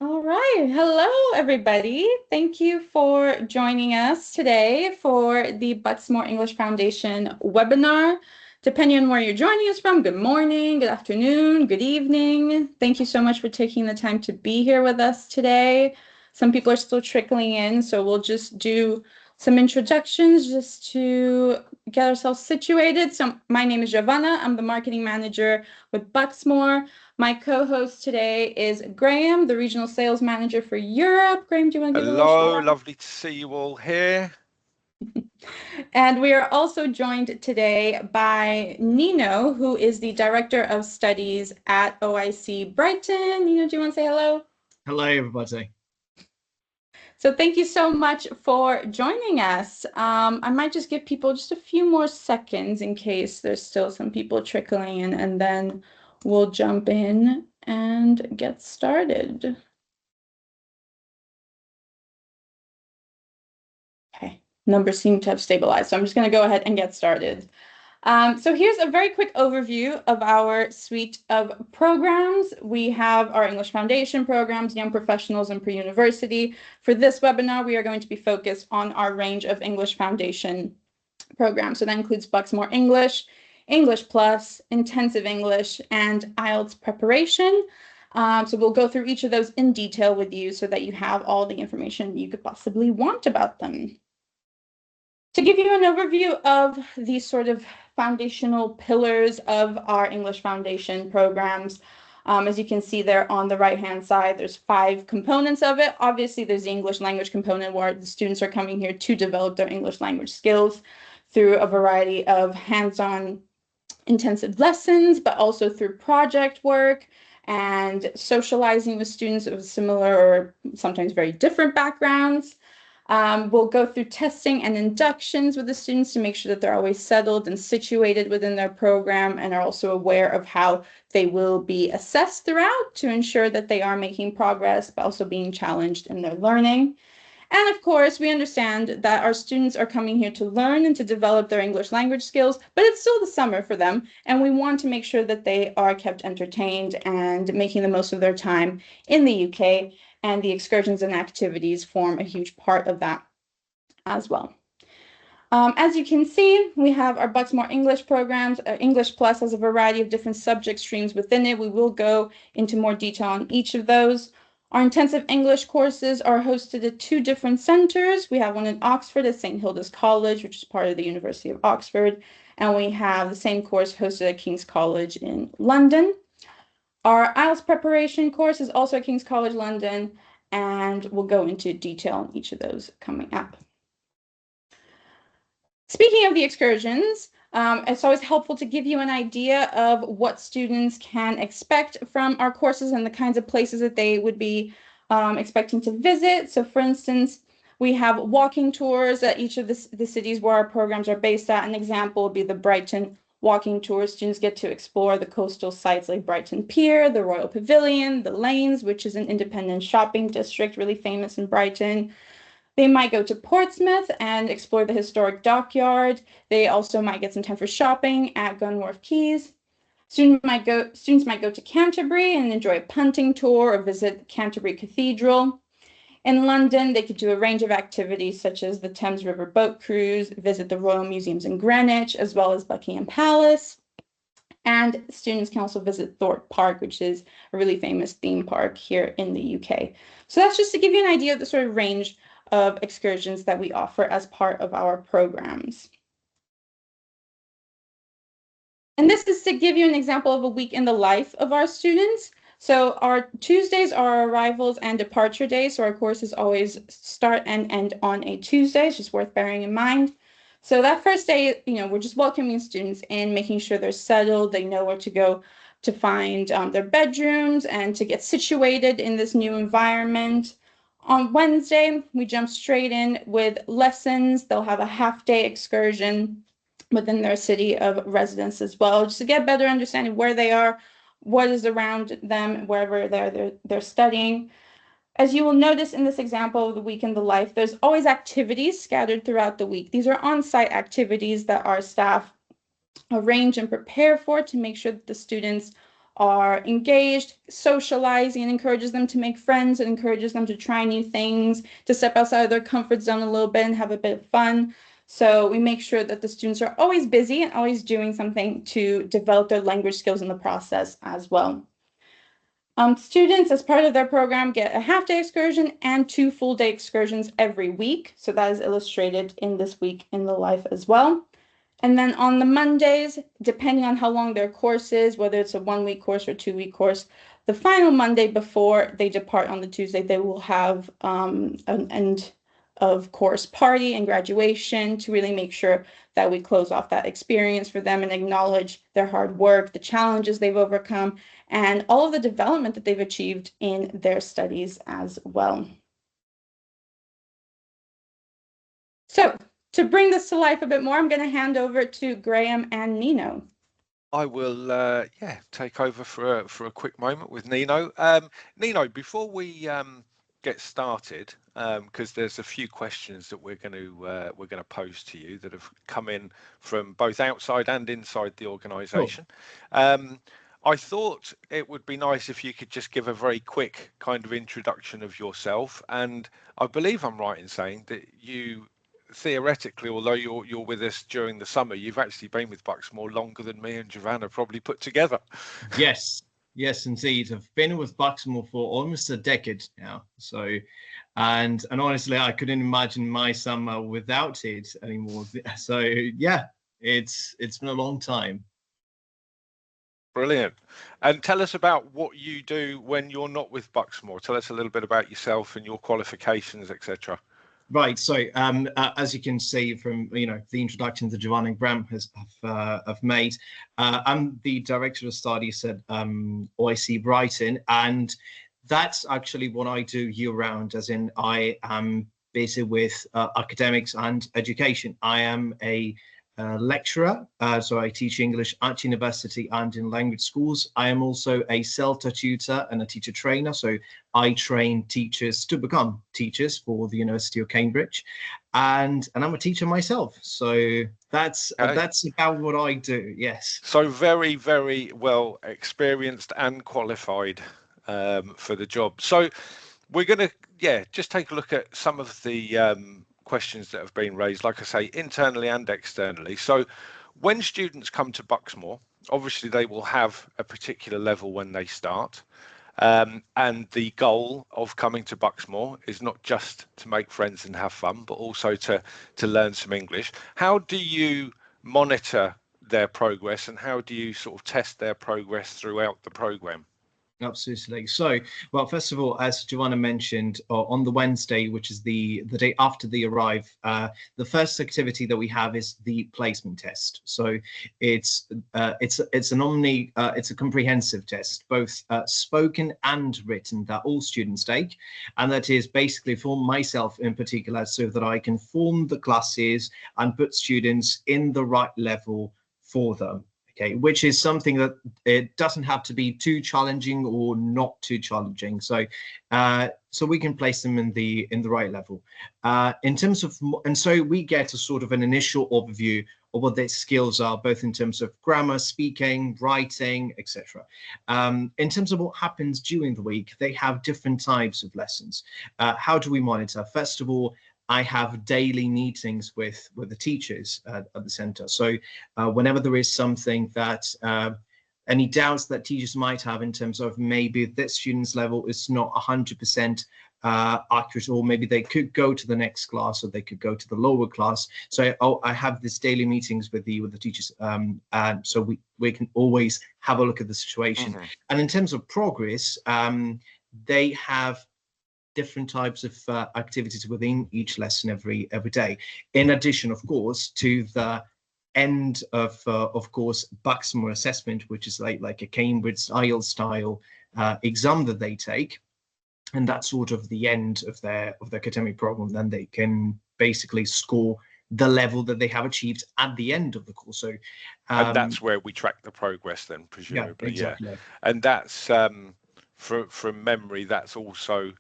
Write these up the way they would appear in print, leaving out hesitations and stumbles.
All right. Hello, everybody. Thank you for joining us today for the Bucksmore English Foundation webinar. Depending on where you're joining us from, good morning, good afternoon, good evening. Thank you so much for taking the time to be here with us today. Some people are still trickling in, so we'll just do some introductions just to get ourselves situated. So my name is Giovanna. I'm the marketing manager with Bucksmore. My co-host today is Graham, the regional sales manager for Europe. Graham, do you want to give a little shout Hello, out? lovely to see you all here. And we are also joined today by Nino, who is the director of studies at OIC Brighton. Nino, do you want to say hello? Hello, everybody. So thank you so much for joining us. I might just give people just a few more seconds in case there's still some people trickling in, and then we'll jump in and get started. Okay, numbers seem to have stabilized, so I'm just going to go ahead and get started. So here's a very quick overview of our suite of programs. We have our English Foundation programs, Young Professionals, and Pre-University. For this webinar, we are going to be focused on our range of English Foundation programs. So that includes Bucksmore English, English Plus, Intensive English, and IELTS preparation. So we'll go through each of those in detail with you so that you have all the information you could possibly want about them. To give you an overview of these sort of foundational pillars of our English Foundation programs, as you can see there on the right-hand side, there's 5 components of it. Obviously, there's the English language component where the students are coming here to develop their English language skills through a variety of hands-on intensive lessons, but also through project work and socializing with students of similar or sometimes very different backgrounds. We'll go through testing and inductions with the students to make sure that they're always settled and situated within their program and are also aware of how they will be assessed throughout to ensure that they are making progress, but also being challenged in their learning. And of course, we understand that our students are coming here to learn and to develop their English language skills, but it's still the summer for them, and we want to make sure that they are kept entertained and making the most of their time in the UK, and the excursions and activities form a huge part of that as well. As you can see, we have our Bucksmore English programs. English Plus has a variety of different subject streams within it. We will go into more detail on each of those. Our intensive English courses are hosted at 2 different centers. We have one in Oxford at St. Hilda's College, which is part of the University of Oxford, and we have the same course hosted at King's College in London. Our IELTS preparation course is also at King's College London, and we'll go into detail on each of those coming up. Speaking of the excursions, it's always helpful to give you an idea of what students can expect from our courses and the kinds of places that they would be expecting to visit. So for instance, we have walking tours at each of the cities where our programs are based at. An example would be the Brighton walking tour. Students get to explore the coastal sites like Brighton Pier, the Royal Pavilion, the Lanes, which is an independent shopping district really famous in Brighton. They might go to Portsmouth and explore the historic dockyard. They also might get some time for shopping at Gunwharf Quays. Students might go to Canterbury and enjoy a punting tour or visit Canterbury Cathedral. In London, they could do a range of activities such as the Thames River boat cruise, visit the Royal Museums in Greenwich, as well as Buckingham Palace. And students can also visit Thorpe Park, which is a really famous theme park here in the UK. So that's just to give you an idea of the sort of range of excursions that we offer as part of our programs. And this is to give you an example of a week in the life of our students. So our Tuesdays are our arrivals and departure days. So our courses always start and end on a Tuesday. It's just worth bearing in mind. So that first day, we're just welcoming students in, making sure they're settled, they know where to go to find their bedrooms and to get situated in this new environment. On Wednesday, we jump straight in with lessons. They'll have a half-day excursion within their city of residence as well, just to get a better understanding where they are, what is around them, wherever they're studying. As you will notice in this example of the week in the life, there's always activities scattered throughout the week. These are on-site activities that our staff arrange and prepare for to make sure that the students are engaged, socializing, and encourages them to make friends, and encourages them to try new things, to step outside of their comfort zone a little bit and have a bit of fun. So we make sure that the students are always busy and always doing something to develop their language skills in the process as well. Students, as part of their program, get a half-day excursion and 2 full-day excursions every week. So that is illustrated in this week in the life as well. And then on the Mondays, depending on how long their course is, whether it's a 1-week course or 2-week course, the final Monday before they depart on the Tuesday, they will have an end of course party and graduation to really make sure that we close off that experience for them and acknowledge their hard work, the challenges they've overcome, and all of the development that they've achieved in their studies as well. So to bring this to life a bit more, I'm going to hand over to Graham and Nino. I will, take over for a quick moment with Nino. Nino, before we get started, because there's a few questions that we're going to pose to you that have come in from both outside and inside the organisation. I thought it would be nice if you could just give a very quick kind of introduction of yourself, and I believe I'm right in saying that you theoretically, although you're with us during the summer, you've actually been with Bucksmore longer than me and Giovanna probably put together. Yes, indeed. I've been with Bucksmore for almost a decade now. So, and honestly, I couldn't imagine my summer without it anymore. So, yeah, it's been a long time. Brilliant. And tell us about what you do when you're not with Bucksmore. Tell us a little bit about yourself and your qualifications, etc. Right. So, as you can see from the introduction that Giovanna and Graham have made, I'm the director of studies at OIC Brighton, and that's actually what I do year round. As in, I am busy with academics and education. I am a lecturer, so I teach English at university and in language schools. I am also a CELTA tutor and a teacher trainer, so I train teachers to become teachers for the University of Cambridge, and I'm a teacher myself. So that's about what I do. Yes. So very, very well experienced and qualified for the job. So we're going to just take a look at some of the questions that have been raised, like I say, internally and externally. So when students come to Bucksmore, obviously they will have a particular level when they start. And the goal of coming to Bucksmore is not just to make friends and have fun, but also to learn some English. How do you monitor their progress, and how do you sort of test their progress throughout the program? Absolutely. So, well, first of all, as Giovanna mentioned, on the Wednesday, which is the day after they arrive, the first activity that we have is the placement test. So it's a comprehensive test, both spoken and written, that all students take, and that is basically for myself in particular, so that I can form the classes and put students in the right level for them. Okay, which is something that it doesn't have to be too challenging or not too challenging. So, so we can place them in the right level. In terms of, and so we get a sort of an initial overview of what their skills are, both in terms of grammar, speaking, writing, etc. In terms of what happens during the week, they have different types of lessons. How do we monitor? First of all, I have daily meetings with the teachers at the center. So whenever there is something that, any doubts that teachers might have in terms of maybe this student's level is not 100% accurate, or maybe they could go to the next class, or they could go to the lower class. So I have these daily meetings with the teachers, and so we can always have a look at the situation. Mm-hmm. And in terms of progress, they have different types of activities within each lesson every day. In addition, of course, to the end of course, Bucksmore assessment, which is like a Cambridge style exam that they take, and that's sort of the end of their academic program. Then they can basically score the level that they have achieved at the end of the course. So, and that's where we track the progress, then, presumably. Yeah, exactly. Yeah. And that's from memory. That's also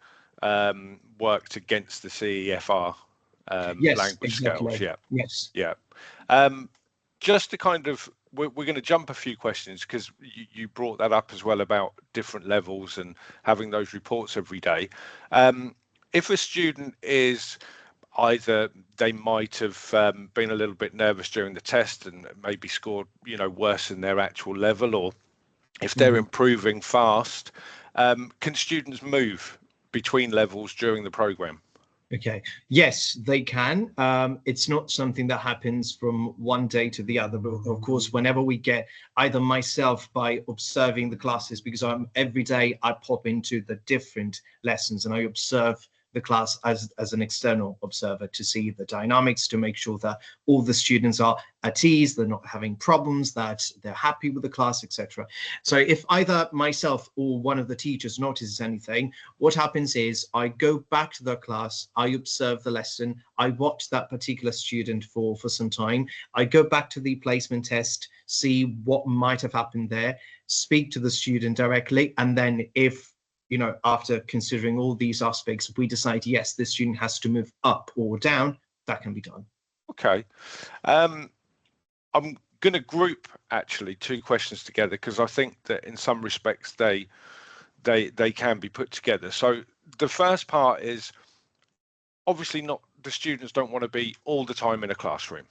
worked against the CEFR yes, language exactly. scales. Yeah. Yes. Yeah. Just to kind of we're going to jump a few questions because you brought that up as well about different levels and having those reports every day. If a student is either they might have been a little bit nervous during the test and maybe scored, worse than their actual level, or if they're improving fast, can students move between levels during the program? Okay. Yes, they can. It's not something that happens from one day to the other. But of course, whenever we get either myself by observing the classes, because every day I pop into the different lessons and I observe the class as an external observer to see the dynamics, to make sure that all the students are at ease, they're not having problems, that they're happy with the class, etc. So if either myself or one of the teachers notices anything, what happens is I go back to the class, I observe the lesson, I watch that particular student for some time, I go back to the placement test, see what might have happened there, speak to the student directly, and then if after considering all these aspects, we decide, yes, this student has to move up or down, that can be done. Okay. I'm going to group actually two questions together because I think that in some respects they can be put together. So the first part is obviously not the students don't want to be all the time in a classroom.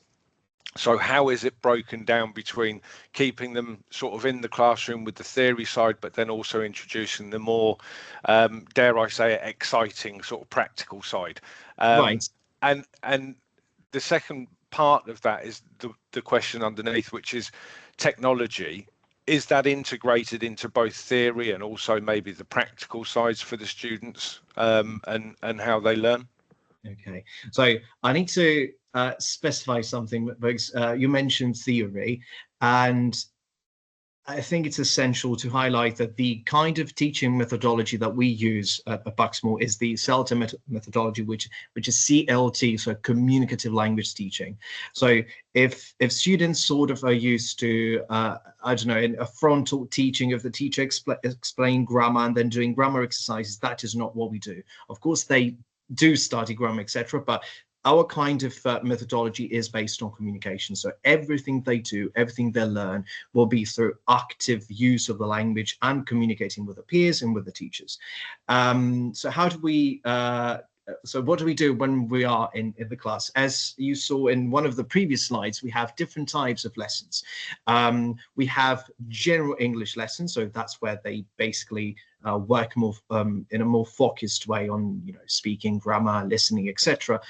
So how is it broken down between keeping them sort of in the classroom with the theory side, but then also introducing the more, dare I say it, exciting sort of practical side? Right. And the second part of that is the question underneath, which is technology. Is that integrated into both theory and also maybe the practical sides for the students, and how they learn? Okay, so I need to specify something because you mentioned theory, and I think it's essential to highlight that the kind of teaching methodology that we use at Bucksmore is the CELTA methodology, which is CLT, so communicative language teaching. So if students sort of are used to, I don't know, in a frontal teaching of the teacher explain grammar and then doing grammar exercises, that is not what we do. Of course, they do study grammar, etc., but our kind of methodology is based on communication. So everything they do, everything they learn will be through active use of the language and communicating with the peers and with the teachers. So how do we, so what do we do when we are in the class? As you saw in one of the previous slides, we have different types of lessons. We have general English lessons, so that's where they basically work more in a more focused way on speaking, grammar, listening, etc.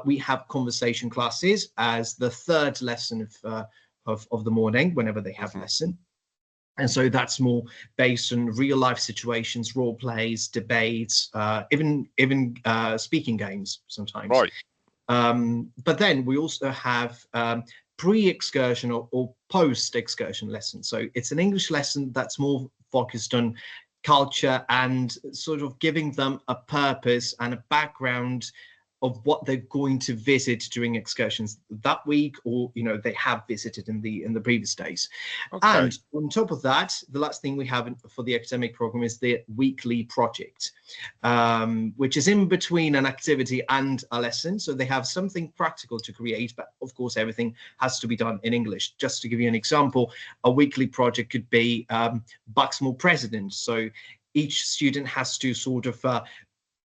We have conversation classes as the third lesson of the morning whenever they have lesson. And so that's more based on real life situations, role plays, debates, even speaking games sometimes. Right. But then we also have pre-excursion or post-excursion lessons. So it's an English lesson that's more focused on culture and sort of giving them a purpose and a background of what they're going to visit during excursions that week, or they have visited in the previous days. Okay. And on top of that, the last thing we have for the academic program is the weekly project, which is in between an activity and a lesson. So they have something practical to create, but of course everything has to be done in English. Just to give you an example, a weekly project could be Bucksmore president. So each student has to sort of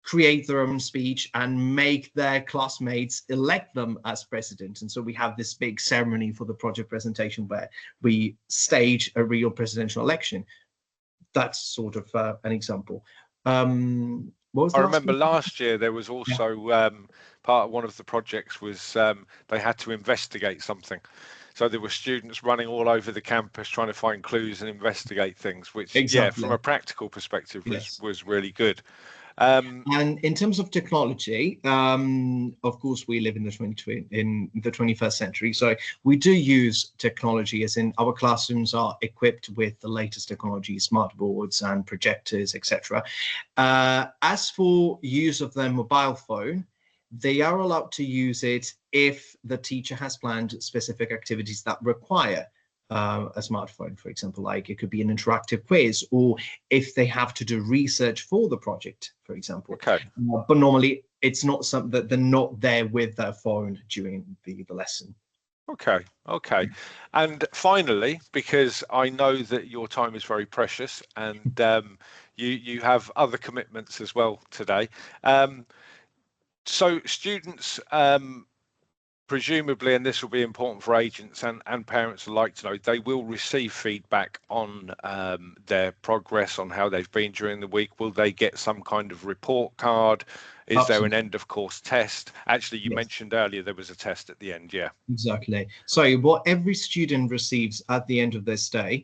create their own speech and make their classmates elect them as president. And so we have this big ceremony for the project presentation where we stage a real presidential election. That's sort of an example. What was I the remember one? last year there was also part of one of the projects was they had to investigate something. So there were students running all over the campus trying to find clues and investigate things, which Exactly. from a practical perspective Yes. was really good. And in terms of technology, of course, we live in the 21st century. So we do use technology, as in our classrooms are equipped with the latest technology, smart boards and projectors, etc. As for use of their mobile phone, they are allowed to use it if the teacher has planned specific activities that require a smartphone, for example, like it could be an interactive quiz, or if they have to do research for the project, for example. Okay. But normally it's not something that they're not there with their phone during the lesson. Okay, okay. And finally, because I know that your time is very precious and you have other commitments as well today. So students, presumably, and this will be important for agents and parents alike to know, they will receive feedback on their progress, on how they've been during the week. Will they get some kind of report card? Is there an Absolutely. end of course test? Actually, you Yes. mentioned earlier there was a test at the end, yeah. Exactly. So what every student receives at the end of their stay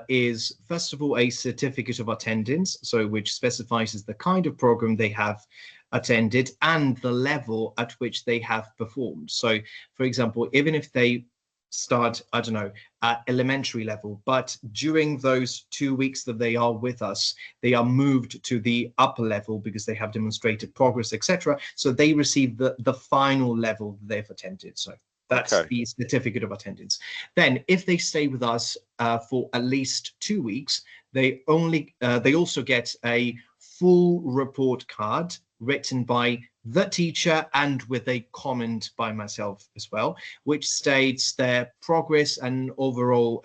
is, first of all, a certificate of attendance, so which specifies the kind of program they have attended and the level at which they have performed. So, for example, even if they start, I don't know, at elementary level, but during those 2 weeks that they are with us, they are moved to the upper level because they have demonstrated progress, etc. So they receive the final level they've attended. So that's Okay. the certificate of attendance. Then, if they stay with us for at least 2 weeks, they also get a full report card written by the teacher and with a comment by myself as well, which states their progress and overall,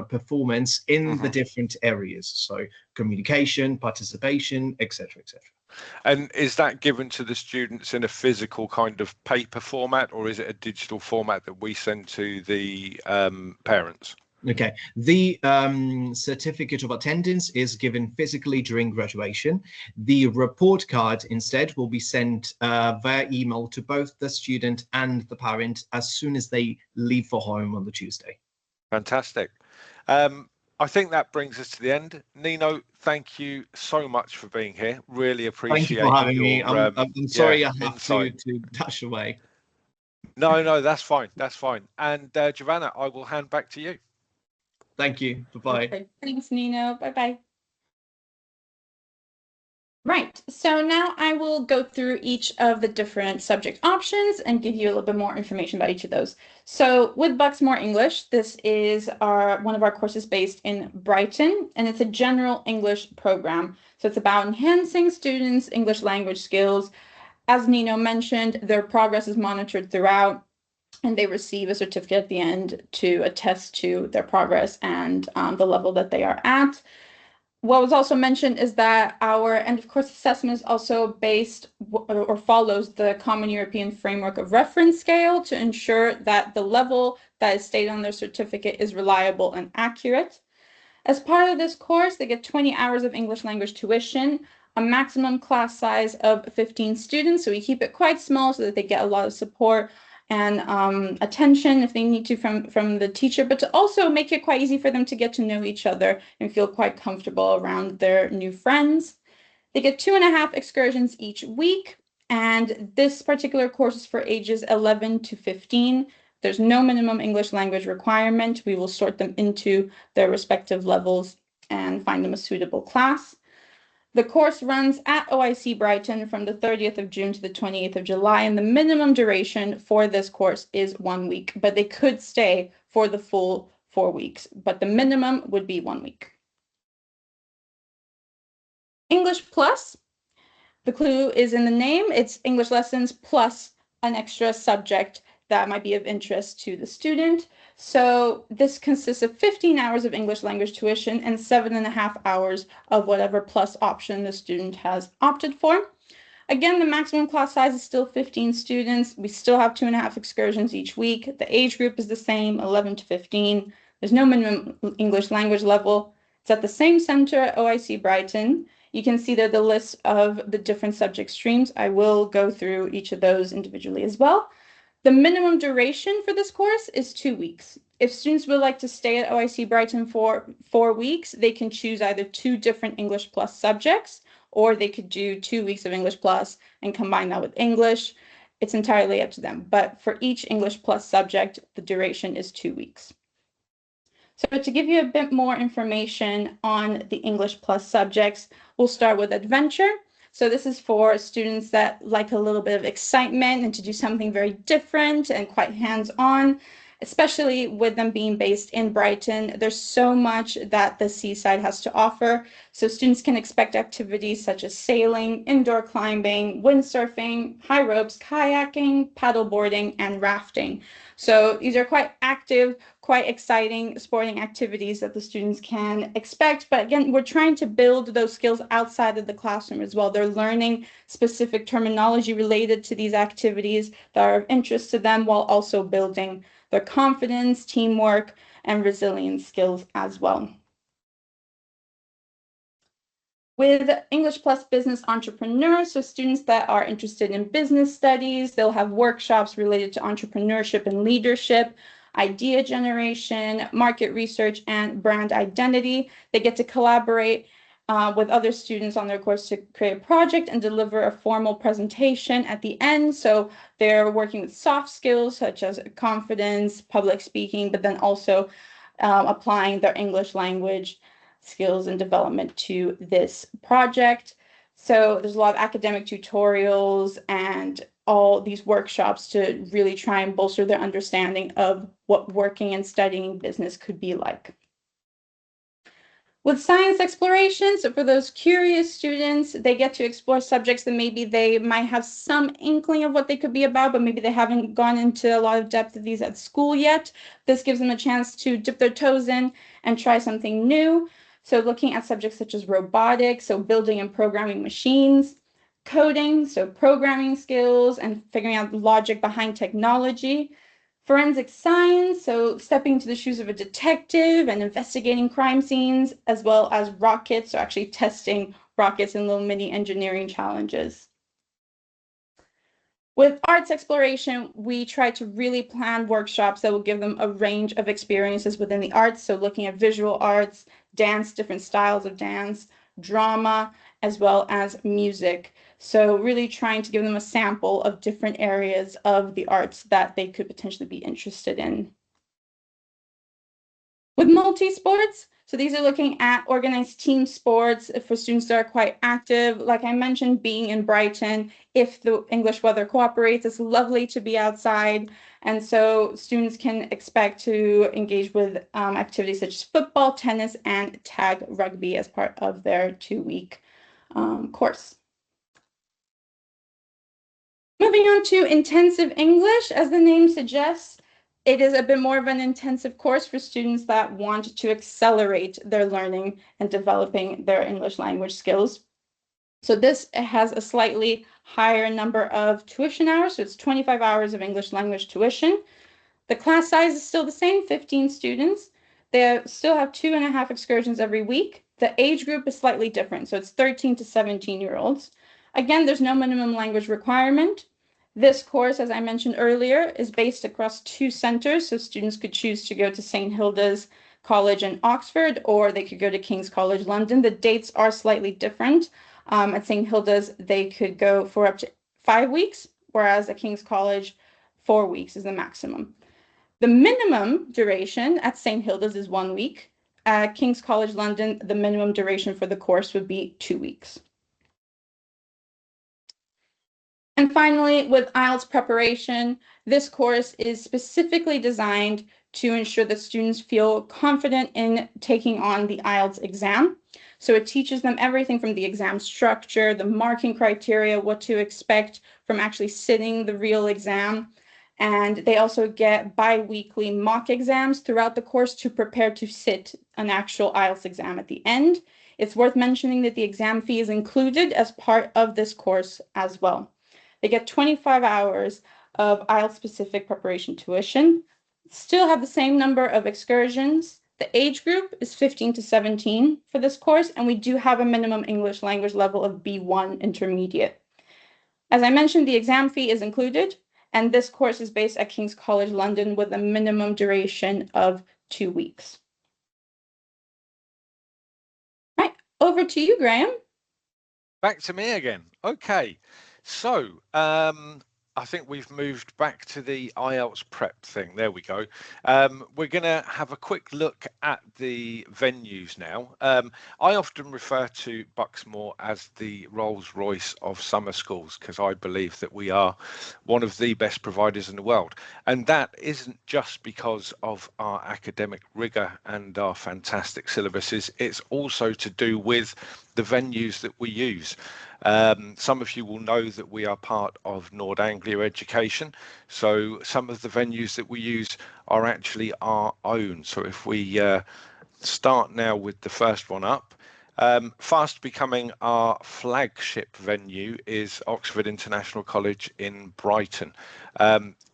performance in the different areas. So communication, participation, etc., etc. And is that given to the students in a physical kind of paper format, or is it a digital format that we send to the parents? Okay, the certificate of attendance is given physically during graduation. The report card instead will be sent via email to both the student and the parent as soon as they leave for home on the Tuesday. Fantastic. I think that brings us to the end. Nino, thank you so much for being here. Really Thank you for appreciate having me. your I'm yeah, sorry I have insight. to dash away. No, no, that's fine. That's fine. And Giovanna, I will hand back to you. Thank you. Bye-bye. Okay, thanks, Nino. Bye-bye. Right, so now I will go through each of the different subject options and give you a little bit more information about each of those. So with Bucksmore English, this is one of our courses based in Brighton, and it's a general English program. So it's about enhancing students' English language skills. As Nino mentioned, their progress is monitored throughout, and they receive a certificate at the end to attest to their progress and the level that they are at. What was also mentioned is that our end of course assessment is also based or follows the Common European Framework of Reference Scale to ensure that the level that is stated on their certificate is reliable and accurate. As part of this course, they get 20 hours of English language tuition, a maximum class size of 15 students. So we keep it quite small so that they get a lot of support and attention if they need to from the teacher, but to also make it quite easy for them to get to know each other and feel quite comfortable around their new friends. They get 2.5 excursions each week, and this particular course is for ages 11 to 15. There's no minimum English language requirement. We will sort them into their respective levels and find them a suitable class. The course runs at OIC Brighton from the 30th of June to the 28th of July, and the minimum duration for this course is 1 week, but they could stay for the full 4 weeks, but the minimum would be 1 week. English Plus, the clue is in the name. It's English lessons plus an extra subject that might be of interest to the student. So this consists of 15 hours of English language tuition and 7.5 hours of whatever plus option the student has opted for. Again, the maximum class size is still 15 students. We still have 2.5 excursions each week. The age group is the same, 11 to 15. There's no minimum English language level. It's at the same center at OIC Brighton. You can see there the list of the different subject streams. I will go through each of those individually as well. The minimum duration for this course is 2 weeks. If students would like to stay at OIC Brighton for 4 weeks, they can choose either 2 different English Plus subjects, or they could do 2 weeks of English Plus and combine that with English. It's entirely up to them. But for each English Plus subject, the duration is 2 weeks. So to give you a bit more information on the English Plus subjects, we'll start with adventure. So this is for students that like a little bit of excitement and to do something very different and quite hands-on. especially with them being based in Brighton. There's so much that the seaside has to offer. So students can expect activities such as sailing, indoor climbing, windsurfing, high ropes, kayaking, paddleboarding, and rafting. So these are quite active, quite exciting sporting activities that the students can expect. But again, we're trying to build those skills outside of the classroom as well. They're learning specific terminology related to these activities that are of interest to them, while also building their confidence, teamwork, and resilience skills as well. With English Plus Business Entrepreneurs, so students that are interested in business studies, they'll have workshops related to entrepreneurship and leadership, idea generation, market research, and brand identity. They get to collaborate with other students on their course to create a project and deliver a formal presentation at the end. So they're working with soft skills such as confidence, public speaking, but then also applying their English language skills and development to this project. So there's a lot of academic tutorials and all these workshops to really try and bolster their understanding of what working and studying business could be like. With science exploration, so for those curious students, they get to explore subjects that maybe they might have some inkling of what they could be about, but maybe they haven't gone into a lot of depth of these at school yet. This gives them a chance to dip their toes in and try something new. So looking at subjects such as robotics, so building and programming machines, coding, so programming skills and figuring out the logic behind technology, forensic science, so stepping into the shoes of a detective and investigating crime scenes, as well as rockets, so actually testing rockets and little mini engineering challenges. With arts exploration, we try to really plan workshops that will give them a range of experiences within the arts. So looking at visual arts, dance, different styles of dance, drama, as well as music. So really trying to give them a sample of different areas of the arts that they could potentially be interested in. With multi-sports, so these are looking at organized team sports for students that are quite active. Like I mentioned, being in Brighton, if the English weather cooperates, it's lovely to be outside. And so students can expect to engage with activities such as football, tennis, and tag rugby as part of their 2-week course. Moving on to intensive English, as the name suggests, it is a bit more of an intensive course for students that want to accelerate their learning and developing their English language skills. So this has a slightly higher number of tuition hours, so it's 25 hours of English language tuition. The class size is still the same, 15 students. They still have 2.5 excursions every week. The age group is slightly different, so it's 13 to 17-year-olds. Again, there's no minimum language requirement. This course, as I mentioned earlier, is based across 2 centers, so students could choose to go to St. Hilda's College in Oxford, or they could go to King's College London. The dates are slightly different. At St. Hilda's, they could go for up to 5 weeks, whereas at King's College, 4 weeks is the maximum. The minimum duration at St. Hilda's is 1 week. At King's College London, the minimum duration for the course would be 2 weeks. And finally, with IELTS preparation, this course is specifically designed to ensure that students feel confident in taking on the IELTS exam. So it teaches them everything from the exam structure, the marking criteria, what to expect from actually sitting the real exam. And they also get bi-weekly mock exams throughout the course to prepare to sit an actual IELTS exam at the end. It's worth mentioning that the exam fee is included as part of this course as well. They get 25 hours of IELTS-specific preparation tuition, still have the same number of excursions. The age group is 15 to 17 for this course, and we do have a minimum English language level of B1 intermediate. As I mentioned, the exam fee is included, and this course is based at King's College London with a minimum duration of 2 weeks. Right, over to you, Graham. Back to me again. Okay, so I think we've moved back to the IELTS prep thing. There we go. We're going to have a quick look at the venues now. I often refer to Bucksmore as the Rolls-Royce of summer schools because I believe that we are one of the best providers in the world. And that isn't just because of our academic rigour and our fantastic syllabuses. It's also to do with the venues that we use. Some of you will know that we are part of Nord Anglia Education, so some of the venues that we use are actually our own. So if we start now with the first one up, fast becoming our flagship venue is Oxford International College in Brighton.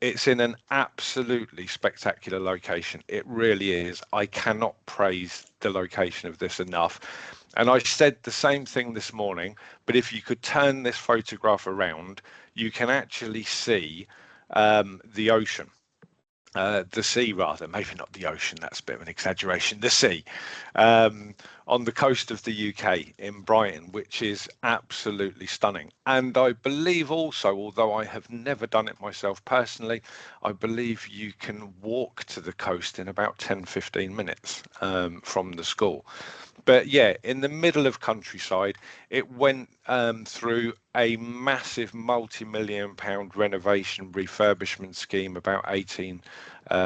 It's in an absolutely spectacular location. It really is. I cannot praise the location of this enough. And I said the same thing this morning, but if you could turn this photograph around, you can actually see the ocean. The sea rather, maybe not the ocean, that's a bit of an exaggeration, the sea, on the coast of the UK in Brighton, which is absolutely stunning. And I believe also, although I have never done it myself personally, I believe you can walk to the coast in about 10-15 minutes from the school. But yeah, in the middle of countryside, it went through a massive multi-million pound renovation refurbishment scheme about 18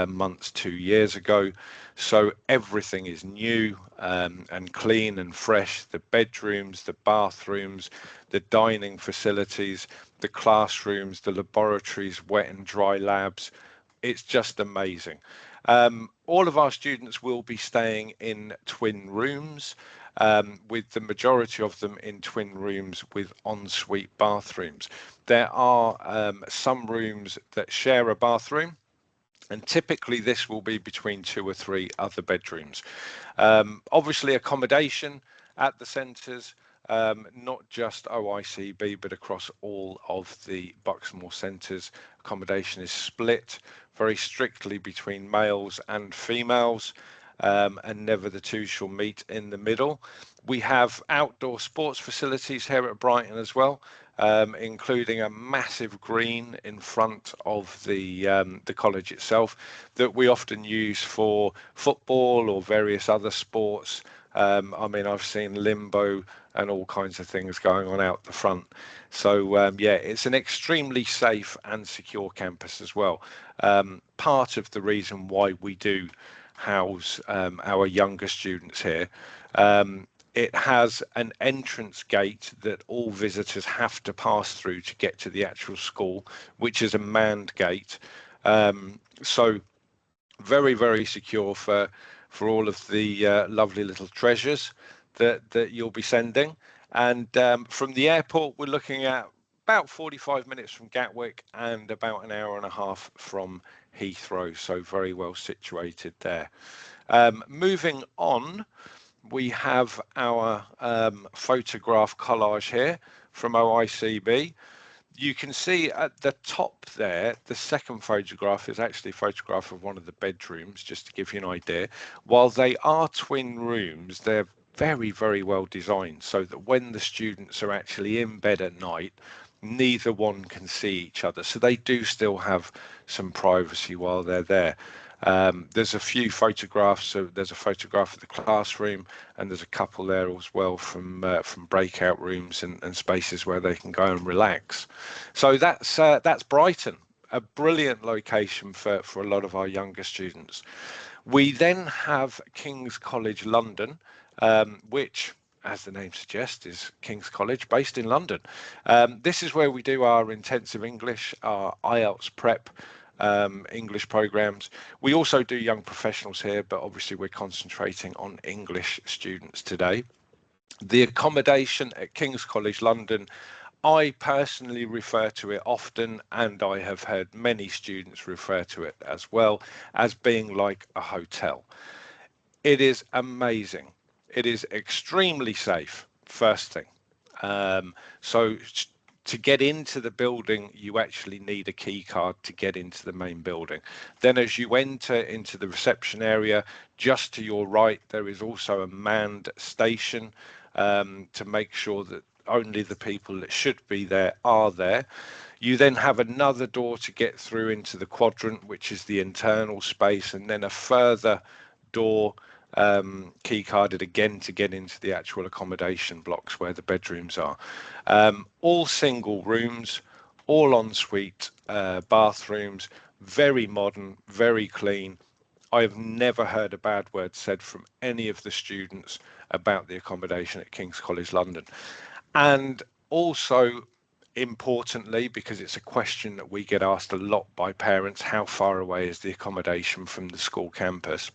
months, 2 years ago. So everything is new and clean and fresh. The bedrooms, the bathrooms, the dining facilities, the classrooms, the laboratories, wet and dry labs. It's just amazing. All of our students will be staying in twin rooms, with the majority of them in twin rooms with ensuite bathrooms. There are some rooms that share a bathroom, and typically this will be between 2 or 3 other bedrooms. Obviously, accommodation at the centres, not just OICB, but across all of the Bucksmore centres, accommodation is split very strictly between males and females, and never the two shall meet in the middle. We have outdoor sports facilities here at Brighton as well, including a massive green in front of the college itself that we often use for football or various other sports. I mean, I've seen limbo and all kinds of things going on out the front. So yeah, it's an extremely safe and secure campus as well. Part of the reason why we do house our younger students here. It has an entrance gate that all visitors have to pass through to get to the actual school, which is a manned gate. So very, very secure for all of the lovely little treasures that you'll be sending. And from the airport, we're looking at about 45 minutes from Gatwick and about an hour and a half from Heathrow. So very well situated there. Moving on, we have our photograph collage here from OICB. You can see at the top there, the second photograph is actually a photograph of one of the bedrooms, just to give you an idea. While they are twin rooms, they're very, very well designed so that when the students are actually in bed at night, neither one can see each other. So they do still have some privacy while they're there. There's a few photographs. So there's a photograph of the classroom, and there's a couple there as well from breakout rooms and spaces where they can go and relax. So that's Brighton, a brilliant location for a lot of our younger students. We then have King's College London, which, as the name suggests, is King's College based in London. This is where we do our intensive English, our IELTS prep, English programs. We also do young professionals here, but obviously we're concentrating on English students today. The accommodation at King's College London, I personally refer to it often, and I have heard many students refer to it as well, as being like a hotel. It is amazing. It is extremely safe, first thing. So to get into the building, you actually need a key card to get into the main building. Then as you enter into the reception area, just to your right, there is also a manned station to make sure that only the people that should be there are there. You then have another door to get through into the quadrant, which is the internal space, and then a further door key carded again to get into the actual accommodation blocks where the bedrooms are. All single rooms, all ensuite bathrooms, very modern, very clean. I have never heard a bad word said from any of the students about the accommodation at King's College London. And also, importantly, because it's a question that we get asked a lot by parents, how far away is the accommodation from the school campus?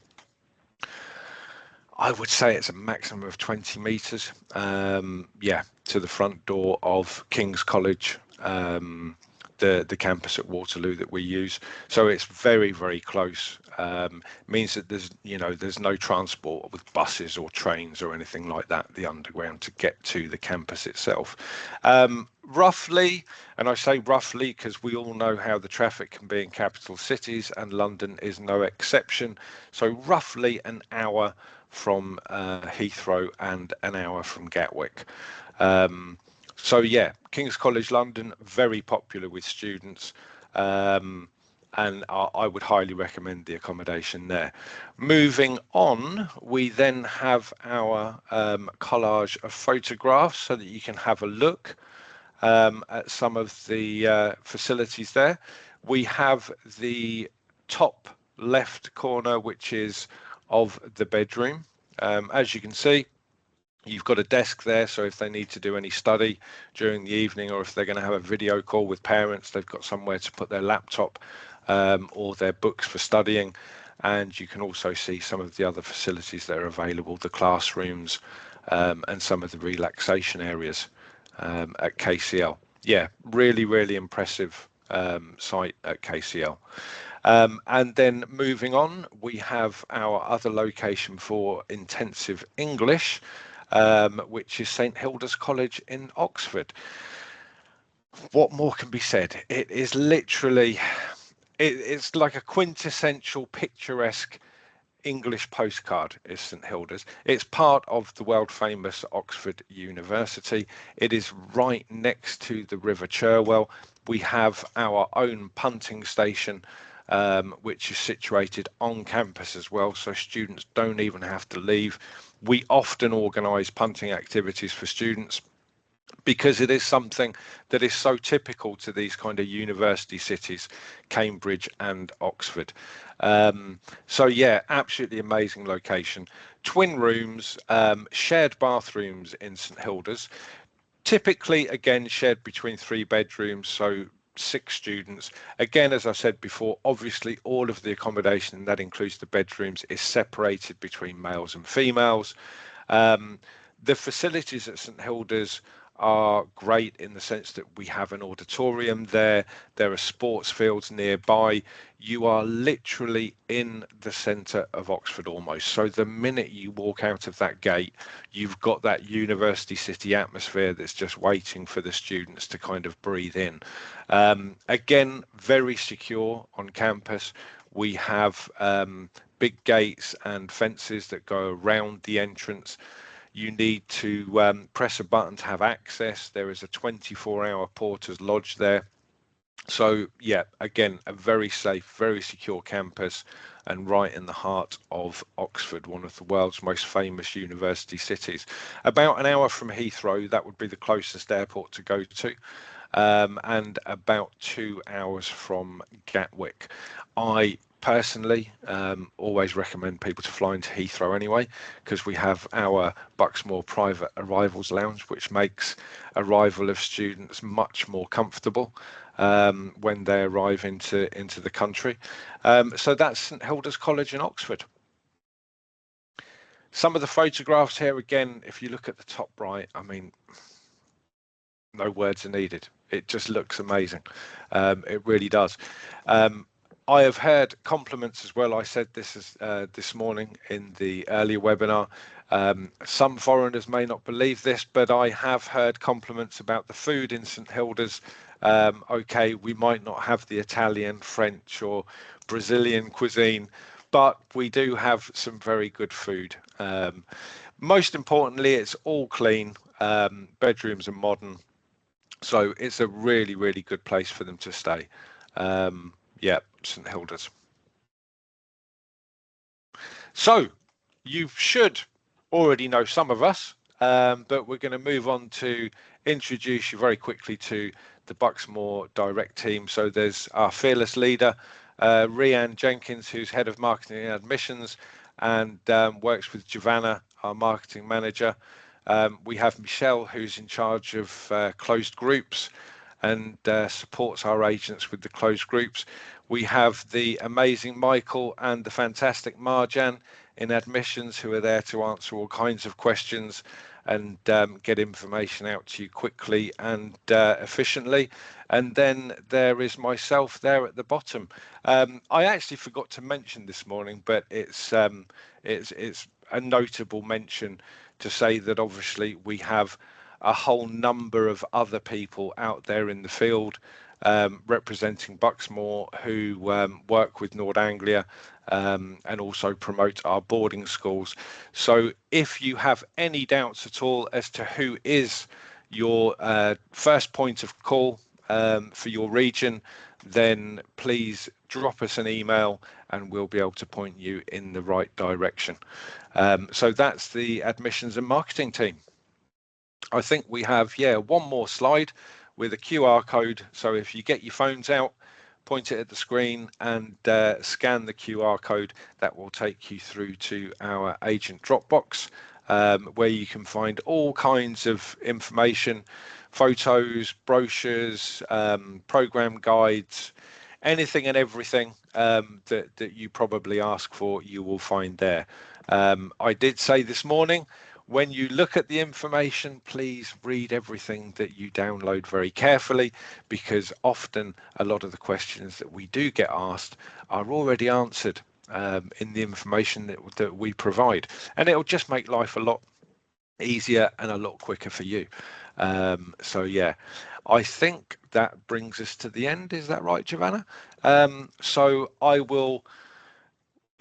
I would say it's a maximum of 20 metres, yeah, to the front door of King's College, the campus at Waterloo that we use. So it's very, very close. Means that there's no transport with buses or trains or anything like that, the underground, to get to the campus itself. Roughly, and I say roughly because we all know how the traffic can be in capital cities, and London is no exception. So roughly an hour from Heathrow and an hour from Gatwick. So yeah, King's College London, very popular with students, and I would highly recommend the accommodation there. Moving on, we then have our collage of photographs so that you can have a look at some of the facilities there. We have the top left corner, which is of the bedroom. As you can see, you've got a desk there, so if they need to do any study during the evening, or if they're going to have a video call with parents, they've got somewhere to put their laptop or their books for studying. And you can also see some of the other facilities that are available, the classrooms and some of the relaxation areas at KCL. Yeah, really, really impressive site at KCL. And then moving on, we have our other location for intensive English, which is St Hilda's College in Oxford. What more can be said? It is literally, it's like a quintessential picturesque English postcard is St Hilda's. It's part of the world famous Oxford University. It is right next to the River Cherwell. We have our own punting station, which is situated on campus as well, so students don't even have to leave. We often organise punting activities for students because it is something that is so typical to these kind of university cities, Cambridge and Oxford. So yeah, absolutely amazing location. Twin rooms, shared bathrooms in St Hilda's, typically again shared between 3 bedrooms, so 6 students. Again, as I said before, obviously all of the accommodation, and that includes the bedrooms, is separated between males and females. The facilities at St Hilda's are great in the sense that we have an auditorium there. There are sports fields nearby. You are literally in the centre of Oxford almost. So the minute you walk out of that gate, you've got that university city atmosphere that's just waiting for the students to kind of breathe in. Again, very secure on campus. We have big gates and fences that go around the entrance. You need to press a button to have access. There is a 24-hour porter's lodge there. So yeah, again, a very safe, very secure campus, and right in the heart of Oxford, one of the world's most famous university cities. About an hour from Heathrow, that would be the closest airport to go to, and about 2 hours from Gatwick. I personally always recommend people to fly into Heathrow anyway, because we have our Bucksmore private arrivals lounge, which makes arrival of students much more comfortable when they arrive into the country. So that's St Hilda's College in Oxford. Some of the photographs here, again, if you look at the top right, I mean, no words are needed. It just looks amazing. It really does. I have heard compliments as well. I said this this morning in the earlier webinar. Some foreigners may not believe this, but I have heard compliments about the food in St Hilda's. Okay, we might not have the Italian, French or Brazilian cuisine, but we do have some very good food. Most importantly, it's all clean. Bedrooms are modern. So it's a really, really good place for them to stay. Yeah, St Hilda's. So you should already know some of us, but we're going to move on to introduce you very quickly to the Bucksmore direct team. So there's our fearless leader, Rhiann Jenkins, who's head of marketing and admissions, and works with Giovanna, our marketing manager. We have Michelle, who's in charge of closed groups and supports our agents with the closed groups. We have the amazing Michael and the fantastic Marjan in admissions, who are there to answer all kinds of questions and get information out to you quickly and efficiently. And then there is myself there at the bottom. I actually forgot to mention this morning, but it's a notable mention to say that obviously we have a whole number of other people out there in the field representing Bucksmore who work with Nord Anglia and also promote our boarding schools. So if you have any doubts at all as to who is your first point of call for your region, then please drop us an email and we'll be able to point you in the right direction. So that's the admissions and marketing team. I think we have, one more slide with a QR code. So if you get your phones out, point it at the screen and scan the QR code, that will take you through to our agent Dropbox, where you can find all kinds of information, photos, brochures, program guides, anything and everything that you probably ask for, you will find there. I did say this morning, when you look at the information, please read everything that you download very carefully, because often a lot of the questions that we do get asked are already answered in the information that we provide, and it'll just make life a lot easier and a lot quicker for you. So yeah, I think that brings us to the end. Is that right, Giovanna? So I will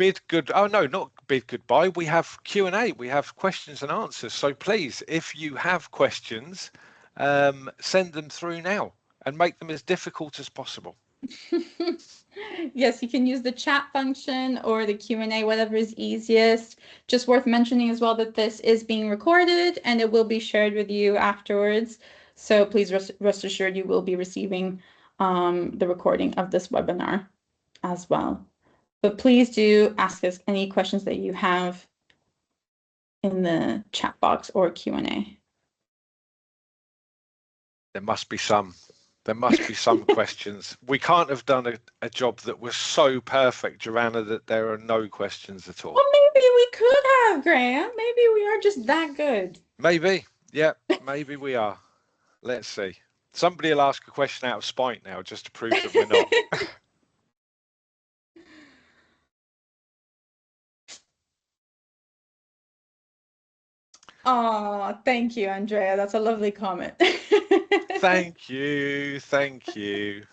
not bid goodbye. We have Q&A. We have questions and answers. So please, if you have questions, send them through now and make them as difficult as possible. Yes, you can use the chat function or the Q&A, whatever is easiest. Just worth mentioning as well that this is being recorded and it will be shared with you afterwards. So please rest assured you will be receiving the recording of this webinar as well. But please do ask us any questions that you have in the chat box or Q&A. There must be some. There must be some questions. We can't have done a job that was so perfect, Joanna, that there are no questions at all. Well, maybe we could have, Graham. Maybe we are just that good. Maybe. Yeah, maybe we are. Let's see. Somebody will ask a question out of spite now just to prove that we're not. Oh, thank you, Andrea. That's a lovely comment. Thank you. Thank you.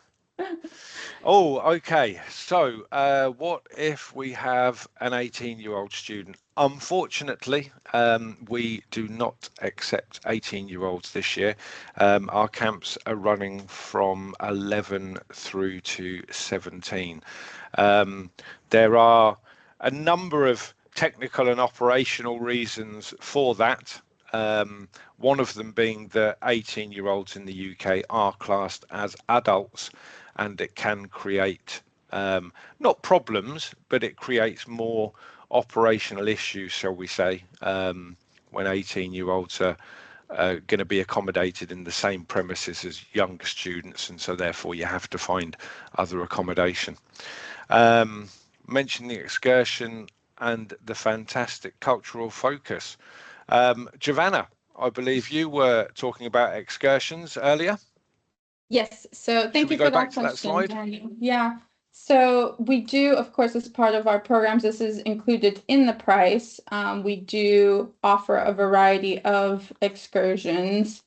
Oh, okay. So what if we have an 18-year-old student? Unfortunately, we do not accept 18-year-olds this year. Our camps are running from 11 through to 17. There are a number of technical and operational reasons for that. One of them being that 18-year-olds in the UK are classed as adults, and it can create not problems, but it creates more operational issues, shall we say, when 18-year-olds are going to be accommodated in the same premises as younger students, and so therefore you have to find other accommodation. Mention the excursion and the fantastic cultural focus. Giovanna, I believe you were talking about excursions earlier. Yes, so thank you go for back that to that question, slide? Daniel. Yeah, so we do, of course, as part of our programs, this is included in the price. We do offer a variety of excursions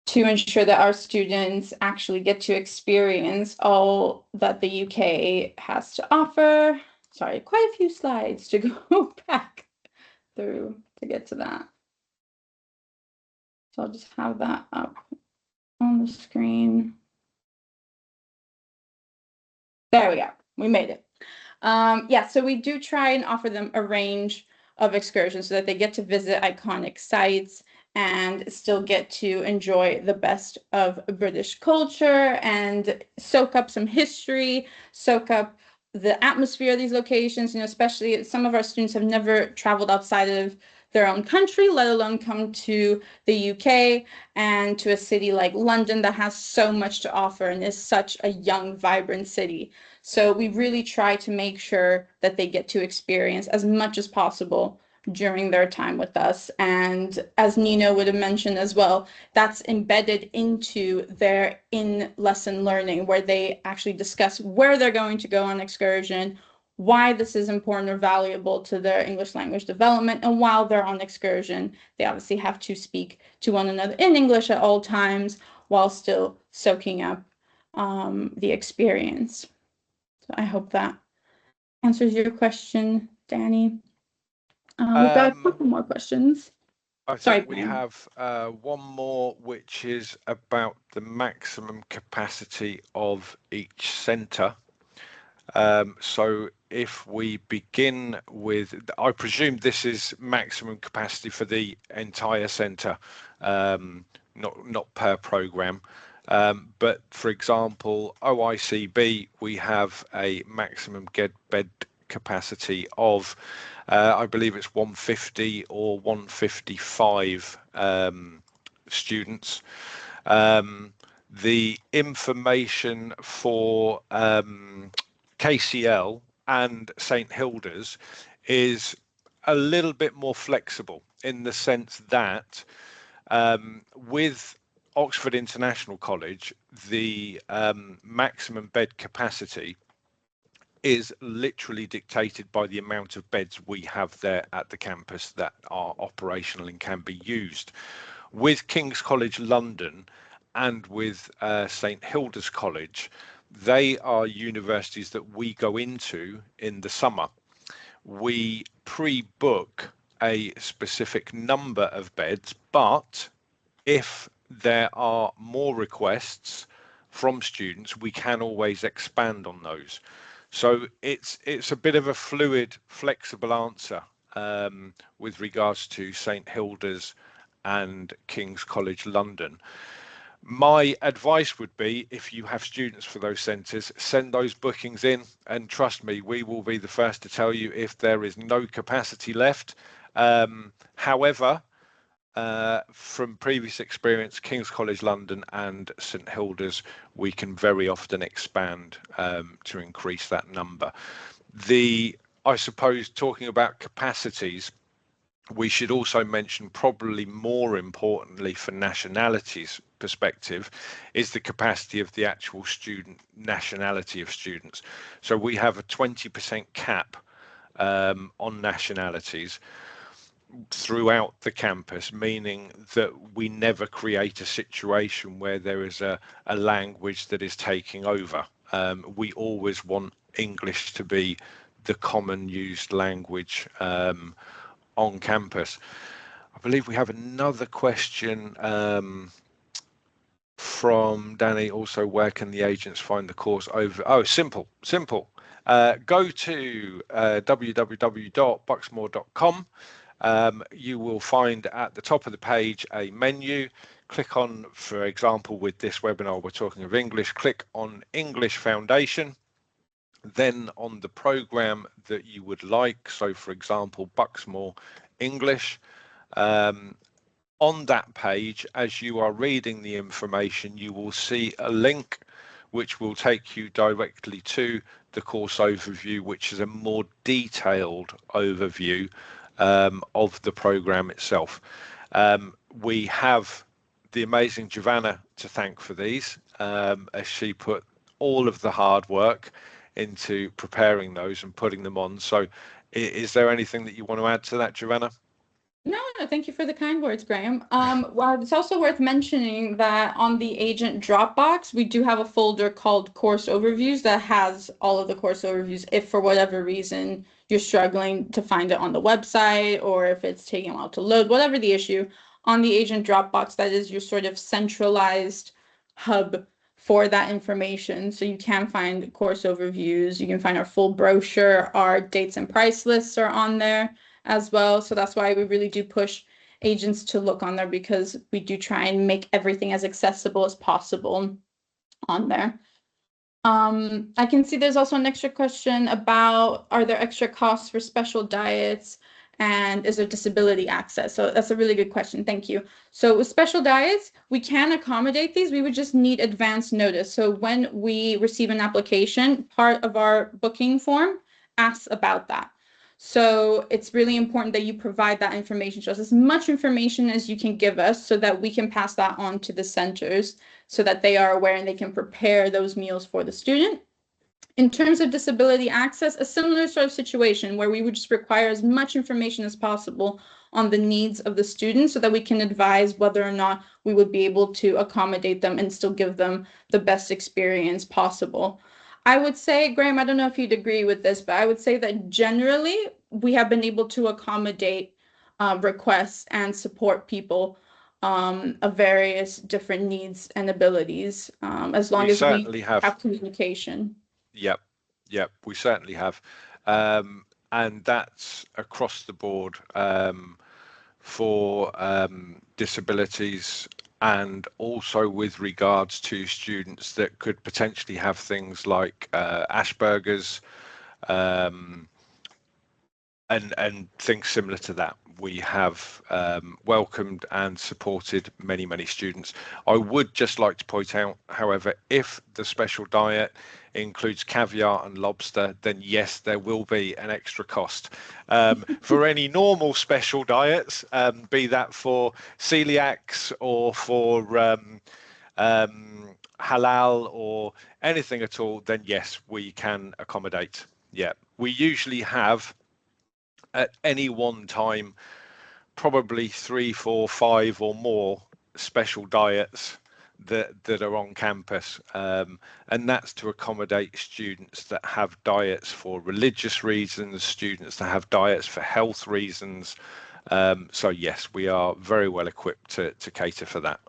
to ensure that our students actually get to experience all that the UK has to offer. Sorry, quite a few slides to go back through to get to that. So I'll just have that up. on the screen. There we go. We made it. Yeah, so we do try and offer them a range of excursions so that they get to visit iconic sites and still get to enjoy the best of British culture and soak up some history, soak up the atmosphere of these locations. You know, especially some of our students have never traveled outside of their own country, let alone come to the UK and to a city like London that has so much to offer and is such a young, vibrant city. So we really try to make sure that they get to experience as much as possible during their time with us. And as Nino would have mentioned as well, that's embedded into their in-lesson learning, where they actually discuss where they're going to go on excursion, why this is important or valuable to their English language development. And while they're on excursion, they obviously have to speak to one another in English at all times while still soaking up the experience. So I hope that answers your question, Danny. We've got a couple more questions. I Sorry, think we Ben. have one more, which is about the maximum capacity of each centre. So if we begin with, I presume this is maximum capacity for the entire centre, not per programme. But for example, OICB, we have a maximum bed capacity of, I believe it's 150 or 155 students. The information for KCL and St Hilda's is a little bit more flexible in the sense that with Oxford International College, the maximum bed capacity is literally dictated by the amount of beds we have there at the campus that are operational and can be used. With King's College London and with St Hilda's College, they are universities that we go into in the summer. We pre-book a specific number of beds, but if there are more requests from students, we can always expand on those. So it's a bit of a fluid, flexible answer with regards to St Hilda's and King's College London. My advice would be, if you have students for those centres, send those bookings in, and trust me, we will be the first to tell you if there is no capacity left. However, from previous experience, King's College London and St Hilda's, we can very often expand to increase that number. I suppose, talking about capacities, we should also mention, probably more importantly for nationalities perspective, is the capacity of the actual student nationality of students. So we have a 20% cap on nationalities throughout the campus, meaning that we never create a situation where there is a language that is taking over. We always want English to be the common used language on campus. I believe we have another question from Danny. Also, where can the agents find the course over? Oh, simple. Go to www.bucksmore.com. You will find at the top of the page a menu. Click on, for example, with this webinar, we're talking of English, click on English Foundation. Then on the program that you would like, so for example, Bucksmore English, on that page, as you are reading the information, you will see a link which will take you directly to the course overview, which is a more detailed overview of the program itself. We have the amazing Giovanna to thank for these, as she put all of the hard work into preparing those and putting them on. So is there anything that you want to add to that, Giovanna? No, thank you for the kind words, Graham. Well, it's also worth mentioning that on the agent Dropbox, we do have a folder called Course Overviews that has all of the course overviews. If for whatever reason you're struggling to find it on the website, or if it's taking a while to load, whatever the issue, on the agent Dropbox, that is your sort of centralized hub for that information. So you can find course overviews, you can find our full brochure, our dates and price lists are on there as well. So that's why we really do push agents to look on there, because we do try and make everything as accessible as possible on there. I can see there's also an extra question about, are there extra costs for special diets, and is there disability access? So that's a really good question. Thank you. So with special diets, we can accommodate these. We would just need advance notice. So when we receive an application, part of our booking form asks about that. So it's really important that you provide that information to us, as much information as you can give us, so that we can pass that on to the centers, so that they are aware and they can prepare those meals for the student. In terms of disability access, a similar sort of situation where we would just require as much information as possible on the needs of the student, so that we can advise whether or not we would be able to accommodate them and still give them the best experience possible. I would say, Graham, I don't know if you'd agree with this, but I would say that generally we have been able to accommodate requests and support people of various different needs and abilities, as long We as we certainly have. have communication. Yep, yep, we certainly have. And that's across the board, for disabilities, and also with regards to students that could potentially have things like Asperger's, and things similar to that. We have welcomed and supported many students. I would just like to point out, however, if the special diet includes caviar and lobster, then yes, there will be an extra cost. For any normal special diets, be that for celiacs or for halal or anything at all, then yes, we can accommodate. Yeah, we usually have at any one time probably 3, 4, 5 or more special diets that are on campus, and that's to accommodate students that have diets for religious reasons, students that have diets for health reasons. So yes, we are very well equipped to cater for that.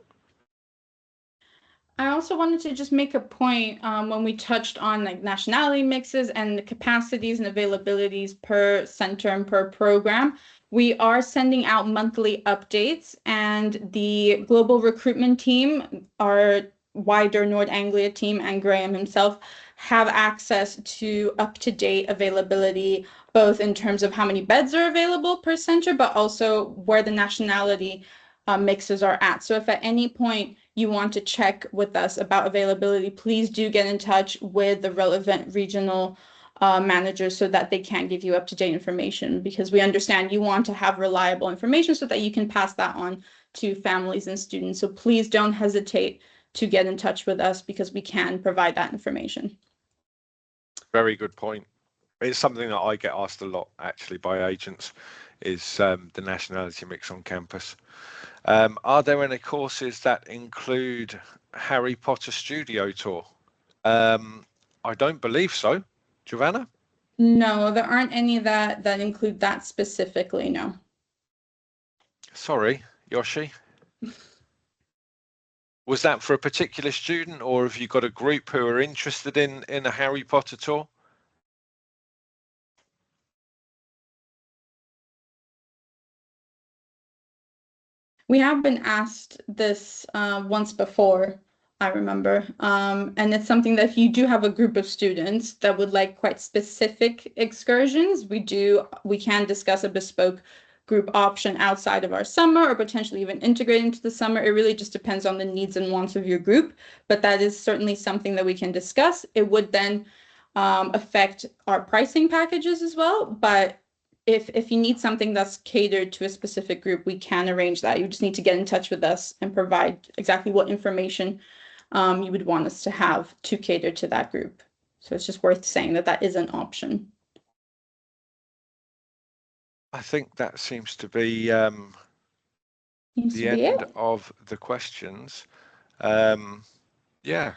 I also wanted to just make a point, when we touched on like nationality mixes and the capacities and availabilities per center and per program. We are sending out monthly updates, and the global recruitment team, our wider Nord Anglia team, and Graham himself have access to up-to-date availability, both in terms of how many beds are available per center, but also where the nationality mixes are at. So if at any point you want to check with us about availability, please do get in touch with the relevant regional managers, so that they can give you up-to-date information, because we understand you want to have reliable information so that you can pass that on to families and students. So please don't hesitate to get in touch with us, because we can provide that information. Very good point. It's something that I get asked a lot actually by agents, is the nationality mix on campus. Are there any courses that include Harry Potter studio tour? I don't believe so. Giovanna? No, there aren't any that include that specifically, no. Sorry, Yoshi. Was that for a particular student, or have you got a group who are interested in a Harry Potter tour? We have been asked this once before, I remember. And it's something that if you do have a group of students that would like quite specific excursions, we can discuss a bespoke group option outside of our summer, or potentially even integrate into the summer. It really just depends on the needs and wants of your group, but that is certainly something that we can discuss. It would then affect our pricing packages as well, but if you need something that's catered to a specific group, we can arrange that. You just need to get in touch with us and provide exactly what information you would want us to have to cater to that group. So it's just worth saying that that is an option. I think that seems to be Seems the to be end it. of the questions. Yeah.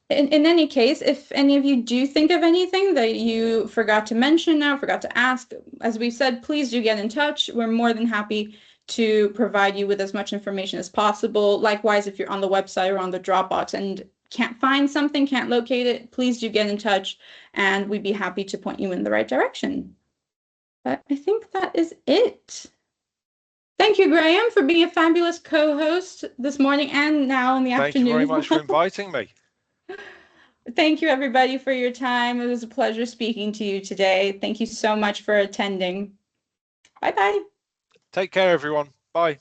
In any case, if any of you do think of anything that you forgot to mention now, forgot to ask, as we said, please do get in touch. We're more than happy to provide you with as much information as possible. Likewise, if you're on the website or on the Dropbox and can't find something, can't locate it, please do get in touch and we'd be happy to point you in the right direction. But I think that is it. Thank you, Graham, for being a fabulous co-host this morning and now in the afternoon. Thank you very much for inviting me. Thank you, everybody, for your time. It was a pleasure speaking to you today. Thank you so much for attending. Bye-bye. Take care, everyone. Bye.